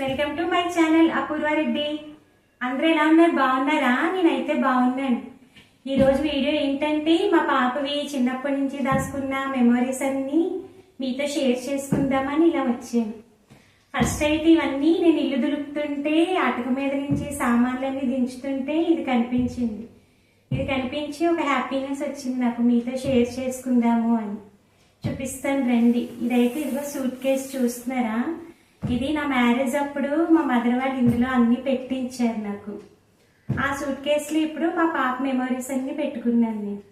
Welcome to my channel అపూర్వ రెడ్డి. అందరూ ఎలా ఉన్నారు? బాగున్నారా? నేనైతే బాగున్నాను. ఈరోజు వీడియో ఏంటంటే మా పాపవి చిన్నప్పటి నుంచి దాచుకున్న మెమరీస్ అన్ని మీతో షేర్ చేసుకుందామని ఇలా వచ్చాను. ఫస్ట్ అయితే ఇవన్నీ నేను ఇల్లు దులుపుతుంటే అటుక మీద నుంచి సామాన్లన్నీ దించుతుంటే ఇది కనిపించింది. ఇది కనిపించి ఒక హ్యాపీనెస్ వచ్చింది నాకు, మీతో షేర్ చేసుకుందాము అని. చూపిస్తాను రండి. ఇదైతే ఇదిగో సూట్ కేసు చూస్తున్నారా? ఇది నా మ్యారేజ్ అప్పుడు మా మదర్ వాళ్ళు ఇందులో అన్ని పెట్టించారు నాకు. ఆ సూట్ కేసులో ఇప్పుడు మా పాప మెమరీస్ అన్ని పెట్టుకున్నాను నేను.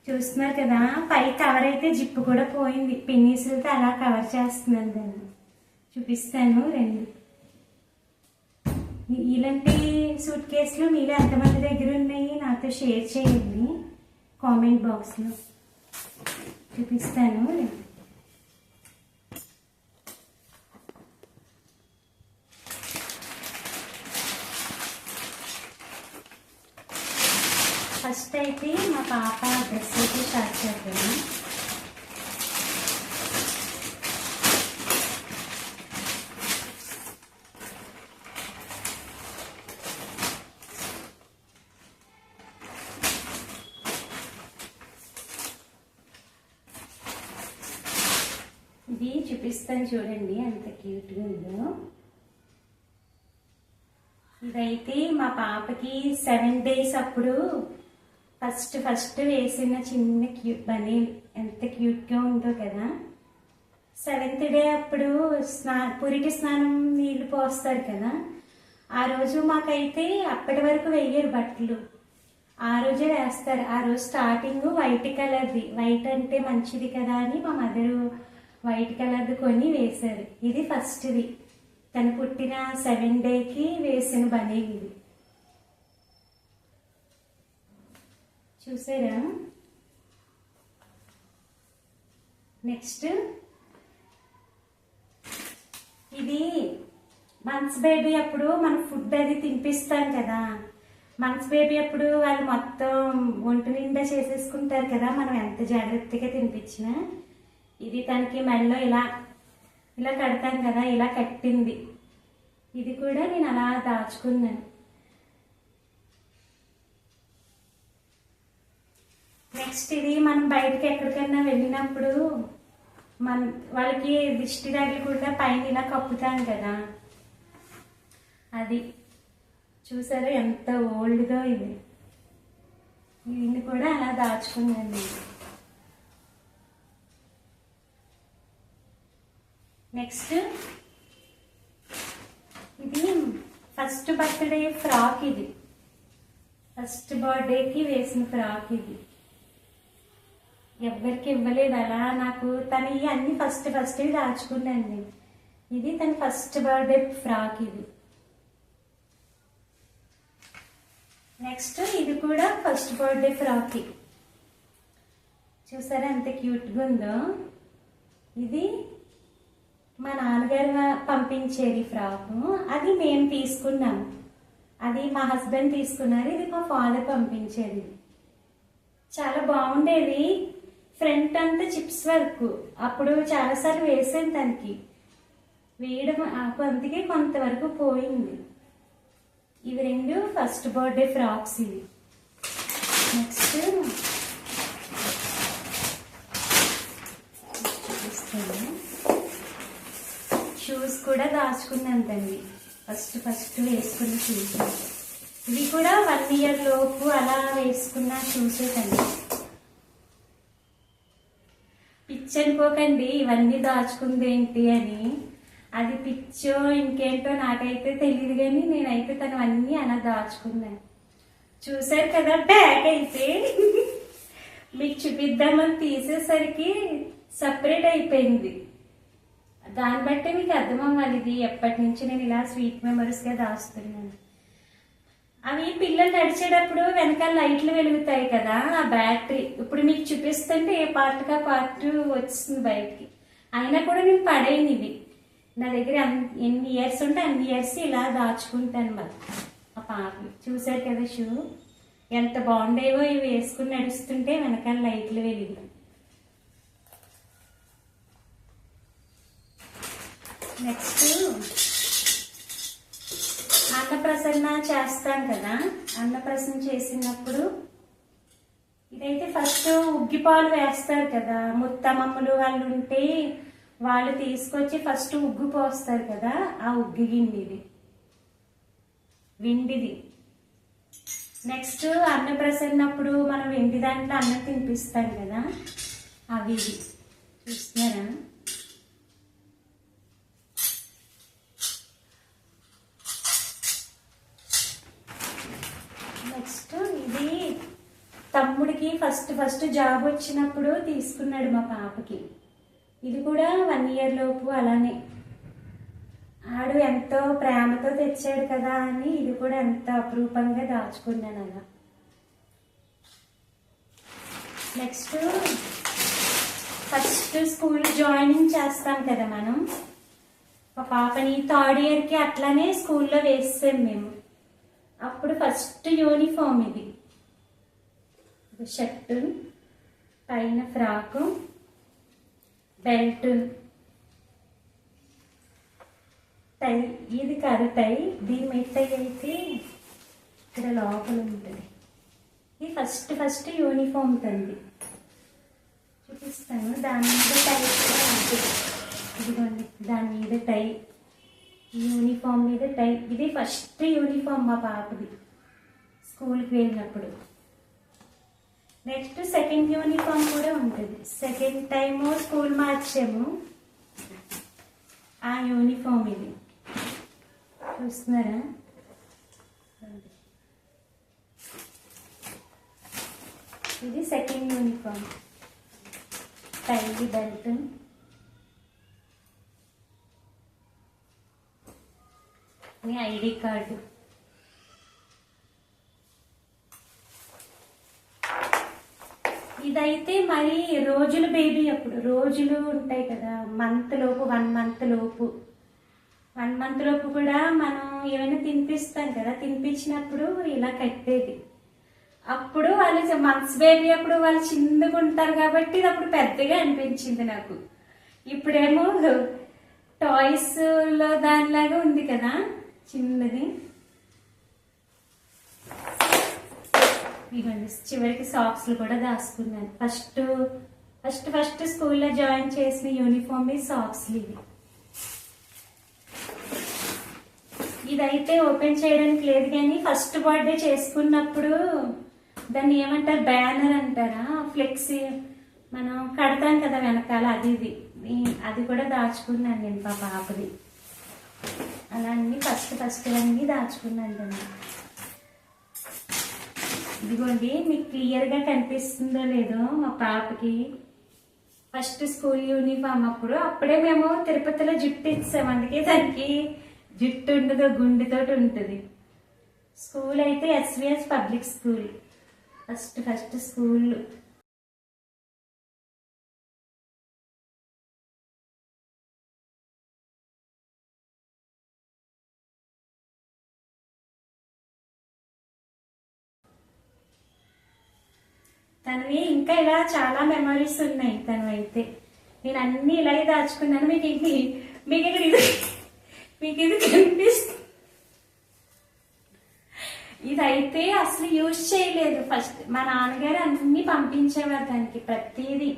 చూస్తున్నారు కదా, పై కవర్ అయితే జిప్పు కూడా పోయింది, పిన్నీసులతో అలా కవర్ చేస్తున్నాను దాన్ని. చూపిస్తాను రండి. ఇలాంటి సూట్ కేసులు మీలో ఎంతమంది దగ్గర ఉన్నాయి నాతో షేర్ చేయండి కామెంట్ బాక్స్లో. చూపిస్తాను రండి. ఫస్ట్ అయితే మా పాప డ్రెస్ అయితే స్టార్ట్ చేద్దాము. ఇది చూపిస్తాను చూడండి ఎంత క్యూట్గా ఉందో. ఇదైతే మా పాపకి 7 days అప్పుడు ఫస్ట్ వేసిన చిన్న క్యూట్ బనీల్. ఎంత క్యూట్గా ఉందో కదా. 7th day అప్పుడు పురిటి స్నానం నీళ్లు పోస్తారు కదా, ఆ రోజు మాకైతే అప్పటి వరకు వెయ్యరు బట్టలు, ఆ రోజే వేస్తారు. ఆ రోజు స్టార్టింగ్ వైట్ కలర్ది, వైట్ అంటే మంచిది కదా అని మా మదరు వైట్ కలర్ది కొని వేశారు. ఇది ఫస్ట్ది, తను పుట్టిన 7th dayకి వేసిన బనీల్ ఇది. చూసారా? నెక్స్ట్ ఇది మంత్స్ బేబీ అప్పుడు మనం ఫుడ్ అది తినిపిస్తాం కదా. మంత్స్ బేబీ అప్పుడు వాళ్ళు మొత్తం ఒంటి నిండా చేసేసుకుంటారు కదా, మనం ఎంత జాగ్రత్తగా తినిపించినా. ఇది తనకి మెడలో ఇలా ఇలా కడతాం కదా, ఇలా కట్టింది. ఇది కూడా నేను అలా దాచుకున్నాను. నెక్స్ట్ ఇది మనం బయటకి ఎక్కడికైనా వెళ్ళినప్పుడు వాళ్ళకి దిష్టి తగలకుండా పైన ఇలా కప్పుతాం కదా, అది. చూసారా ఎంత ఓల్డ్గా ఇది. దీన్ని కూడా అలా దాచుకున్నాను నేను. నెక్స్ట్ ఇది ఫస్ట్ బర్త్డే ఫ్రాక్. ఇది ఫస్ట్ బర్త్డేకి వేసిన ఫ్రాక్. ఇది ఎవరికి ఇవ్వలేదు అలా నాకు. తను ఈ అన్ని ఫస్ట్ దాచుకున్నాను నేను. ఇది తన ఫస్ట్ బర్త్డే ఫ్రాక్ ఇది. నెక్స్ట్ ఇది కూడా ఫస్ట్ బర్త్డే ఫ్రాక్. చూసారా ఎంత క్యూట్గా ఉందో. ఇది మా నాన్నగారు పంపించేది ఫ్రాక్, అది మేము తీసుకున్నాము. అది మా హస్బెండ్ తీసుకున్నారు, ఇది మా ఫాదర్ పంపించేది. చాలా బాగుండేది. ఫ్రంట్ అంతా చిప్స్ వర్క్, అప్పుడు చాలాసార్లు వేసాను దానికి. వేయడం అందుకే కొంతవరకు పోయింది. ఇవి 2 ఫస్ట్ బర్త్డే ఫ్రాక్స్ ఇవి. నెక్స్ట్ చూపిస్తాను. షూస్ కూడా దాచుకున్నాను తండ్రి, ఫస్ట్ వేసుకున్న షూస్. ఇవి కూడా 1 year లోపు అలా వేసుకున్న షూసే తండ్రి. పిచ్చి అనుకోకండి ఇవన్నీ దాచుకుంది ఏంటి అని. అది పిచ్చో ఇంకేంటో నాకైతే తెలియదు, కానీ నేనైతే తనవన్నీ అలా దాచుకున్నాను. చూసారు కదా, బ్యాగ్ అయితే మీకు చూపిద్దామని తీసేసరికి సపరేట్ అయిపోయింది. దాన్ని బట్టి మీకు అర్థం అవ్వాలి ఇది ఎప్పటి నుంచి నేను ఇలా స్వీట్ మెమరీస్గా దాస్తున్నాను. అవి పిల్లలు నడిచేటప్పుడు వెనకాల లైట్లు వెలుగుతాయి కదా, ఆ బ్యాటరీ ఇప్పుడు మీకు చూపిస్తుంటే ఏ పార్ట్గా పార్ట్ వస్తుంది బయటికి. అయినా కూడా నేను పడేయను ఇవి. నా దగ్గర ఎన్ని ఇయర్స్ ఉంటే అన్ని ఇయర్స్ ఇలా దాచుకుంటాను. మరి ఆ పాపలు చూసారు కదా, షూ ఎంత బాగుండేవో. ఇవి వేసుకుని నడుస్తుంటే వెనకాల లైట్లు వెలుగు. నెక్స్ట్ చేస్తాం కదా, అన్నప్రాసన చేసినప్పుడు ఇదైతే ఫస్ట్ ఉగ్గిపాలు వేస్తారు కదా, ముత్తమ్మలు వాళ్ళు ఉంటే వాళ్ళు తీసుకొచ్చి ఫస్ట్ ఉగ్గు పోస్తారు కదా, ఆ ఉగ్గి గిన్నె ఇది వెండిది. నెక్స్ట్ అన్నప్రసన్నప్పుడు మనం వెండి దాంట్లో అన్నం తినిపిస్తాం కదా, అవి ఇవి చూస్తున్నారా. నెక్స్ట్ ఇది తమ్ముడికి ఫస్ట్ జాబ్ వచ్చినప్పుడు తీసుకున్నాడు మా పాపకి. ఇది కూడా 1 year లోపు అలానే ఆడు ఎంతో ప్రేమతో తెచ్చాడు కదా అని ఇది కూడా ఎంత అపురూపంగా దాచుకున్నాను అలా. నెక్స్ట్ ఫస్ట్ స్కూల్ జాయినింగ్ చేస్తాం కదా మనం, మా పాపని 3rd yearకి అట్లానే స్కూల్లో వేసాం మేము. అప్పుడు ఫస్ట్ యూనిఫామ్ ఇది, షర్టు పైన ఫ్రాకు బెల్ట్ టై, ఇది కాదు టై, దీని మిగతా అయితే ఇక్కడ లోపల ఉంటుంది. ఇది ఫస్ట్ యూనిఫామ్ తంది చూపిస్తాను. దాని మీద టై కూడా ఉంటుంది, ఇదిగోండి దాని మీద టై, యూనిఫామ్ మీద టై. ఇది ఫస్ట్ యూనిఫామ్ మా పాపది స్కూల్కి వెళ్ళినప్పుడు. నెక్స్ట్ సెకండ్ యూనిఫామ్ కూడా ఉంటుంది. సెకండ్ టైము స్కూల్ మార్చాము, ఆ యూనిఫామ్ ఇది చూస్తున్నారా. ఇది second uniform, tie belt. ID card. ఇదైతే మరి రోజుల బేబీ, అప్పుడు రోజులు ఉంటాయి కదా, మంత్ లోపు 1 month లోపు 1 month లోపు కూడా మనం ఏమైనా తినిపిస్తాం కదా, తినిపించినప్పుడు ఇలా కట్టేది. అప్పుడు వాళ్ళు మంత్స్ బేబీ అప్పుడు వాళ్ళు చిన్నగా ఉంటారు కాబట్టి ఇది అప్పుడు పెద్దగా అనిపించింది నాకు. ఇప్పుడేమో టాయ్స్ లో దానిలాగా ఉంది కదా చిన్నది. ఇవన్నీ చివరికి సాక్స్లు కూడా దాచుకున్నాను. ఫస్ట్ స్కూల్లో జాయిన్ చేసిన యూనిఫామ్ సాక్స్లు ఇవి. ఇదైతే ఓపెన్ చేయడానికి లేదు కానీ ఫస్ట్ బర్త్డే చేసుకున్నప్పుడు దాన్ని ఏమంటారు, బ్యానర్ అంటారా, ఫ్లెక్సీ మనం కడతాం కదా వెనకాల, అది కూడా దాచుకున్నాను నేను మా పాపది. అలా అన్ని ఫస్ట్ అన్నీ దాచుకున్నాను కదా. ఇదిగోండి మీకు క్లియర్గా కనిపిస్తుందో లేదో, మా పాపకి ఫస్ట్ స్కూల్ యూనిఫామ్ అప్పుడే మేము తిరుపతిలో జుట్టు ఇచ్చాము, అందుకే దానికి జుట్టు ఉండదు, గుండెతోటి ఉంటుంది. స్కూల్ అయితే SVS public school, first school. తనవి ఇంకా ఇలా చాలా మెమరీస్ ఉన్నాయి. తనవైతే నేను అన్ని ఇలాగే దాచుకున్నాను. మీకు ఇది కనిపిస్తుంది. ఇదైతే అసలు యూజ్ చేయలేదు. ఫస్ట్ మా నాన్నగారు అన్ని పంపించేవారు దానికి, ప్రతిదీ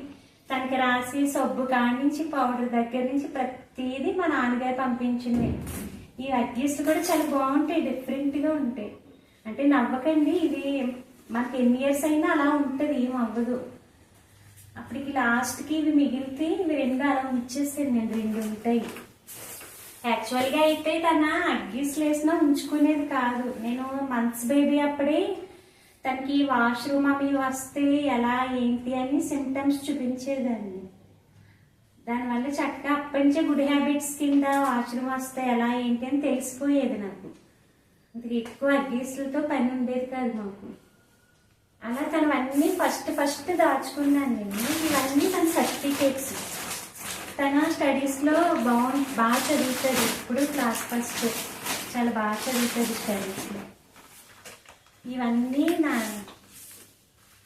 తనకి రాసి సబ్బు కానించి పౌడర్ దగ్గర నుంచి ప్రతిదీ మా నాన్నగారు పంపించింది. ఈ అడ్జీస్ కూడా చాలా బాగుంటాయి, డిఫరెంట్గా ఉంటాయి. అంటే నవ్వకండి, ఇది మనకి ఎన్ని ఇయర్స్ అయినా అలా ఉంటుంది, ఏం అవ్వదు. అప్పటికి లాస్ట్కి ఇవి మిగిలితే ఇవి 2 అలా ఉంచేసాను నేను, 2 ఉంటాయి. యాక్చువల్గా అయితే తన అడ్గీస్ లేసినా ఉంచుకునేది కాదు. నేను మంత్స్ బేబీ అప్పుడే తనకి వాష్రూమ్ అవి వస్తే ఎలా ఏంటి అని సిమ్టమ్స్ చూపించేదాన్ని. దానివల్ల చక్కగా అప్పటి నుంచే గుడ్ హ్యాబిట్స్ కింద వాష్రూమ్ వస్తే ఎలా ఏంటి అని తెలిసిపోయేది నాకు. అంతకు ఎక్కువ అడ్గీస్లతో పని ఉండేది కాదు మాకు. అలా తనవన్నీ ఫస్ట్ దాచుకున్నాను నేను. ఇవన్నీ తన సర్టిఫికేట్స్. తన స్టడీస్లో బాగా చదువుతుంది, ఇప్పుడు క్లాస్ ఫస్ట్, చాలా బాగా చదువుతుంది స్టడీస్లో. ఇవన్నీ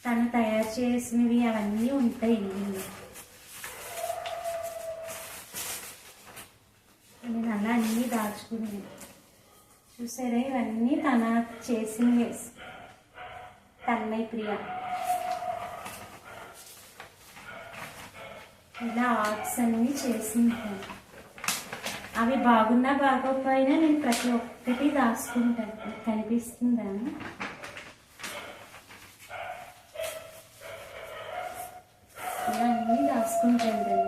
తను తయారు చేసినవి అవన్నీ ఉంటాయి. నేను అలా అన్నీ దాచుకున్నాను. చూసారా, ఇవన్నీ తన చేసినవే. తన్మయ్ ప్రియ ఇలా ఆర్ట్స్ అన్నీ చేసింది. అవి బాగున్నా బాగోకపోయినా నేను ప్రతి ఒక్కటి దాచుకుంటాను. కనిపిస్తుందా? ఇవన్నీ దాచుకుంటాను.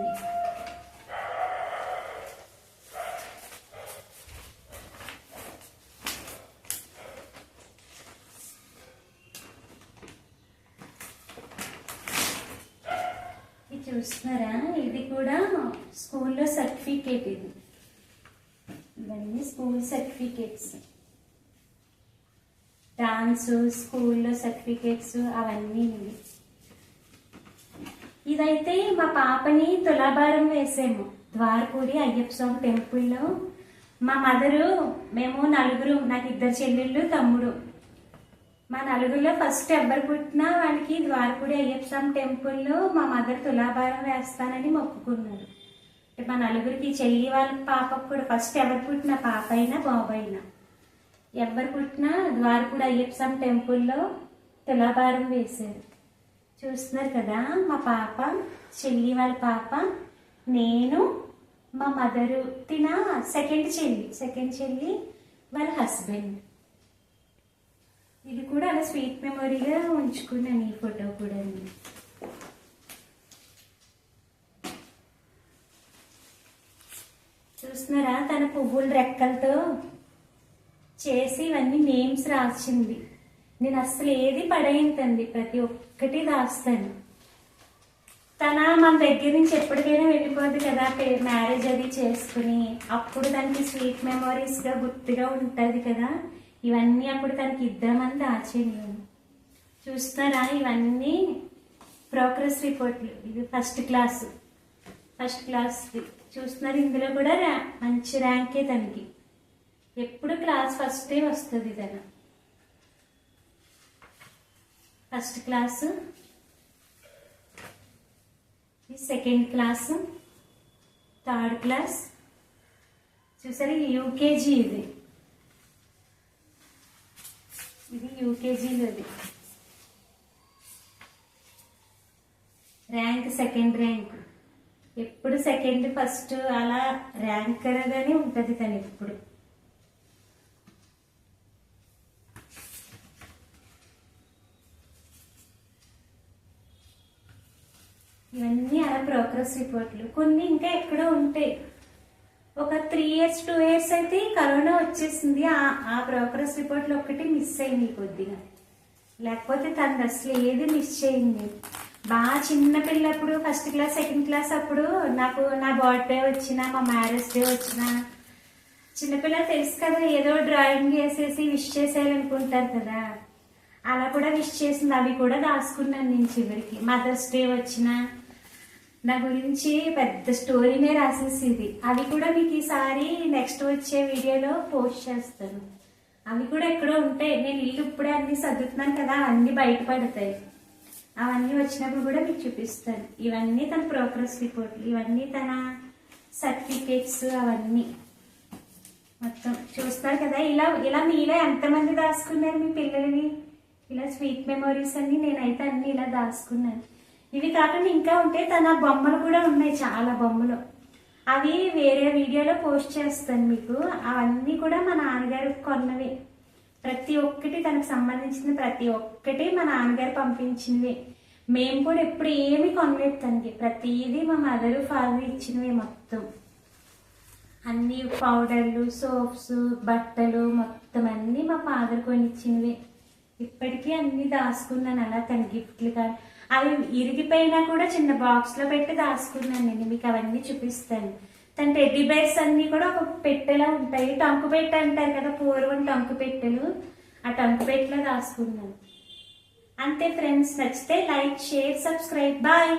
చూస్తున్నారా, ఇది కూడా స్కూల్లో సర్టిఫికేట్. ఇవన్నీ స్కూల్ సర్టిఫికేట్స్, డాన్స్ స్కూల్లో సర్టిఫికేట్స్ అవన్నీ. ఇదైతే మా పాపని తులాభారం వేసాము ద్వారపూడి అయ్యప్ప స్వామి టెంపుల్లో. మా మదరు, మేము నలుగురు, నాకు 2 చెల్లెళ్ళు తమ్ముడు. మా నలుగురిలో ఫస్ట్ ఎవరు పుట్టినా వాళ్ళకి ద్వారపూడి అయ్యప్ప స్వామి టెంపుల్లో మా మదర్ తులాభారం వేస్తానని మొక్కుకున్నారు. మా నలుగురికి, చెల్లి వాళ్ళ పాపకు కూడా ఫస్ట్ ఎవరు పుట్టిన పాప అయినా బాబు అయినా ఎవరు పుట్టినా ద్వారపూడి అయ్యప్ప స్వామి టెంపుల్లో తులాభారం వేశారు. చూస్తున్నారు కదా, మా పాప, చెల్లి వాళ్ళ పాప, నేను, మా మదరు, తిన సెకండ్ చెల్లి వాళ్ళ హస్బెండ్. ఇది కూడా అలా స్వీట్ మెమొరీగా ఉంచుకున్నాను, ఈ ఫోటో కూడా. చూస్తున్నారా, తన పువ్వుల రెక్కలతో చేసి ఇవన్నీ నేమ్స్ రాసింది. నేను అస్సలు ఏది పడేయంతండి, ప్రతి ఒక్కటి దాస్తాను. తన మన దగ్గర నుంచి ఎప్పటికైనా వెళ్ళిపోద్ది కదా, మ్యారేజ్ అది చేసుకుని, అప్పుడు తనకి స్వీట్ మెమొరీస్గా గుర్తుగా ఉంటుంది కదా. ఇవన్నీ అప్పుడు తనకి ఇద్దామని దాచేను. చూస్తారా, ఇవన్నీ ప్రోగ్రెస్ రిపోర్ట్లు. ఇది ఫస్ట్ క్లాస్. చూస్తున్నారు, ఇందులో కూడా మంచి ర్యాంకే తనకి. ఎప్పుడు క్లాస్ ఫస్టే వస్తుంది తన. First class, second class, third class. చూసారా, యూకేజీ. ఇది యూకేజీలోది. Rank second rank. ఎప్పుడు సెకండ్ ఫస్ట్ అలా ర్యాంకర్గానే ఉంటుంది తను ఎప్పుడు. ఇవన్నీ అలా ప్రోగ్రెస్ రిపోర్ట్లు. కొన్ని ఇంకా ఎక్కడో ఉంటాయి. ఒక 3 years 2 years అయితే కరోనా వచ్చేసింది. ఆ ప్రోగ్రెస్ రిపోర్ట్లు ఒక్కటి మిస్ అయింది కొద్దిగా. లేకపోతే తను అసలు ఏది మిస్ చేయింది. బాగా చిన్నపిల్లప్పుడు ఫస్ట్ క్లాస్ సెకండ్ క్లాస్ అప్పుడు నాకు నా బర్త్డే వచ్చినా, మా మ్యారేజ్ డే వచ్చినా, చిన్నపిల్ల తెలుసు కదా, ఏదో డ్రాయింగ్ వేసేసి విష్ చేసేయాలనుకుంటారు కదా, అలా కూడా విష్ చేసింది. అవి కూడా దాచుకున్నాను నేను చివరికి. మదర్స్ డే వచ్చినా నా గురించి పెద్ద స్టోరీనే రాసేసింది. అవి కూడా మీకు ఈసారి నెక్స్ట్ వచ్చే వీడియోలో పోస్ట్ చేస్తాను. అవి కూడా ఎక్కడో ఉంటాయి. నేను ఇల్లు ఇప్పుడే అన్ని సర్దుతున్నాను కదా, అవన్నీ బయటపడతాయి. అవన్నీ వచ్చినప్పుడు కూడా మీకు చూపిస్తాను. ఇవన్నీ తన ప్రోగ్రెస్ రిపోర్ట్లు, ఇవన్నీ తన సర్టిఫికేట్స్, అవన్నీ మొత్తం చూస్తారు కదా. ఇలా మీలో ఎంతమంది దాచుకున్నారు మీ పిల్లలని? ఇలా స్వీట్ మెమొరీస్ అన్ని నేనైతే అన్ని ఇలా దాచుకున్నాను. ఇవి కాకుండా ఇంకా ఉంటే తన బొమ్మలు కూడా ఉన్నాయి, చాలా బొమ్మలు. అవి వేరే వీడియోలో పోస్ట్ చేస్తాను మీకు. అవన్నీ కూడా మా నాన్నగారు కొన్నవి. ప్రతి ఒక్కటి తనకు సంబంధించిన ప్రతి ఒక్కటి మా నాన్నగారు పంపించినవి. మేము కూడా ఎప్పుడు ఏమి కొనలేదు తనకి. ప్రతిదీ మా మదర్ ఫాదర్ ఇచ్చినవి మొత్తం. అన్ని పౌడర్లు, సోప్స్, బట్టలు మొత్తం అన్నీ మా ఫాదర్ కొనిచ్చినవి. ఇప్పటికీ అన్ని దాచుకున్నాను అలా తన గిఫ్ట్లు. కానీ అవి ఇరిగిపోయినా కూడా చిన్న బాక్స్లో పెట్టి దాచుకున్నాను నేను. మీకు అవన్నీ చూపిస్తాను. తన టెడ్డీ బేర్స్ అన్నీ కూడా ఒక పెట్టెలా ఉంటాయి. టంకు పెట్టె అంటారు కదా పూర్వం, టంకు పెట్టెలు. ఆ టంకు పెట్టెలో దాచుకున్నాను. అంతే ఫ్రెండ్స్, నచ్చితే లైక్, షేర్, సబ్స్క్రైబ్. బాయ్.